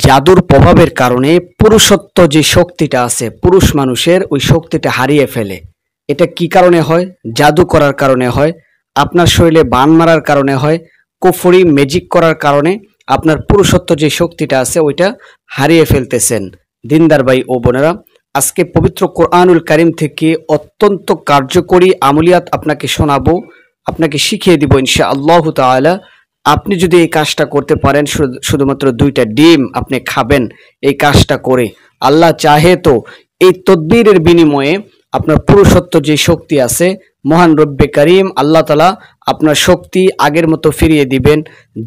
জাদুর প্রভাবের কারণে পুরুষত্ব যে শক্তিটা আছে পুরুষ মানুষের ওই শক্তিটা হারিয়ে ফেলে। এটা কি কারণে হয়? জাদু করার কারণে হয়, আপনার শরীরে বান মারার কারণে হয়, কুফরি ম্যাজিক করার কারণে আপনার পুরুষত্ব যে শক্তিটা আছে ওইটা হারিয়ে ফেলতেছেন। দিনদার ভাই ও বোনেরা, আজকে পবিত্র কোরআনুল কারীম থেকে অত্যন্ত কার্যকরী আমলিয়াত আপনাকে শোনাবো, আপনাকে শিখিয়ে দিব ইনশাআল্লাহ তাআলা। আপনি যদি এই কাজটা করতে পারেন, শুধুমাত্র 2টা ডিম আপনি খাবেন এই কাজটা করে, আল্লাহ চাহে তো এই তদবিরের বিনিময়ে আপনার পুরুষত্ব যে শক্তি আছে, মহান রব্বে করিম আল্লাহ তাআলা আপনার শক্তি আগের মতো ফিরিয়ে দিবেন।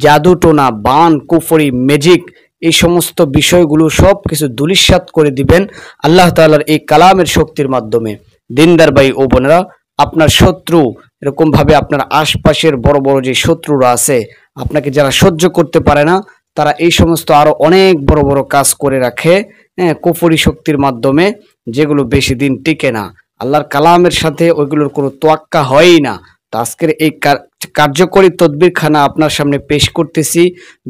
জাদু টোনা, বান, কুফরি, ম্যাজিক এই সমস্ত বিষয়গুলো সব কিছু ধূলিসাৎ করে দিবেন আল্লাহ তাআলার এই কালামের শক্তির মাধ্যমে। দিনদার ভাই ও বোনেরা, আপনার শত্রু এরকম ভাবে আপনার আশপাশের বড় বড় যে শত্রুরা আছে, আপনাকে যারা সহ্য করতে পারে না, তারা এই সমস্ত আরো অনেক বড় বড় কাজ করে রাখে, হ্যাঁ, কুফরি শক্তির মাধ্যমে, যেগুলো বেশি দিন টিকে না। আল্লাহর কালামের সাথে ওইগুলোর কোনো তোয়াক্কা হয়ই না। তো আজকের এই কার্যকরী তদবিরখানা আপনার সামনে পেশ করতেছি।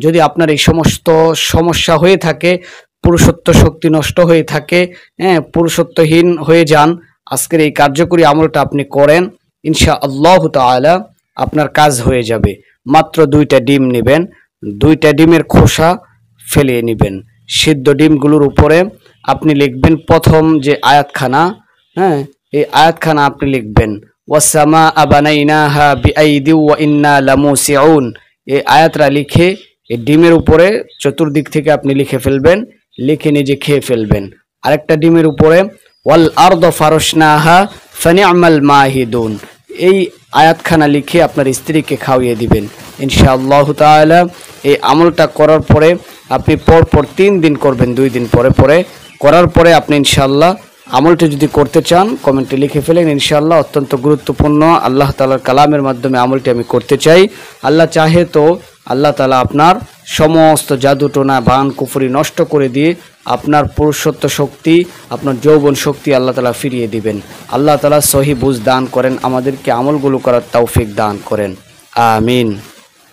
যদি আপনার এই সমস্ত সমস্যা হয়ে থাকে, পুরুষত্ব শক্তি নষ্ট হয়ে থাকে, হ্যাঁ, পুরুষত্বহীন হয়ে যান, আজকের এই কার্যকরী আমলটা আপনি করেন, ইনশাআল্লাহ তাআলা আপনার কাজ হয়ে যাবে। মাত্র 2টা ডিম নেবেন, 2টা ডিমের খোসা ফেলিয়ে নেবেন। সিদ্ধ ডিমগুলোর উপরে আপনি লিখবেন প্রথম যে আয়াতখানা, হ্যাঁ, এই আয়াতখানা আপনি লিখবেন, ওয়াসসামা বানাইনাহা বিআইদি ওয়া ইন্না লামুসিউন। এই আয়াতটা লিখে এই ডিমের উপরে চতুর্দিক থেকে আপনি লিখে ফেলবেন, লিখে নিজে খেয়ে ফেলবেন। আরেকটা ডিমের উপরে ওয়াল আরদ ফারশনাহা ফানি'মাল মাহিদুন। এই আয়াতখানা লিখে আপনার স্ত্রীকে খাওয়িয়ে দিবেন ইনশাআল্লাহ তাআলা। এই আমলটা করার পরে আপনি পরপর 3 দিন করবেন, 2 দিন পরে পরে করার পরে আপনি ইনশাআল্লাহ আমলটা যদি করতে চান কমেন্টে লিখে ফেলেন। ইনশাআল্লাহ অত্যন্ত গুরুত্বপূর্ণ, আল্লাহ তাআলার কালামের মাধ্যমে আমলটি আমি করতে চাই। আল্লাহ চাহে তো আল্লাহ তাআলা আপনার সমস্ত জাদু টোনা, বান, কুফরি নষ্ট করে দিয়ে আপনার পুরুষত্ব শক্তি, আপনার যৌবন শক্তি আল্লাহ তাআলা ফিরিয়ে দিবেন। আল্লাহ তাআলা সহি বুঝ দান করেন, আমাদেরকে আমলগুলো করার তৌফিক দান করেন, আমিন।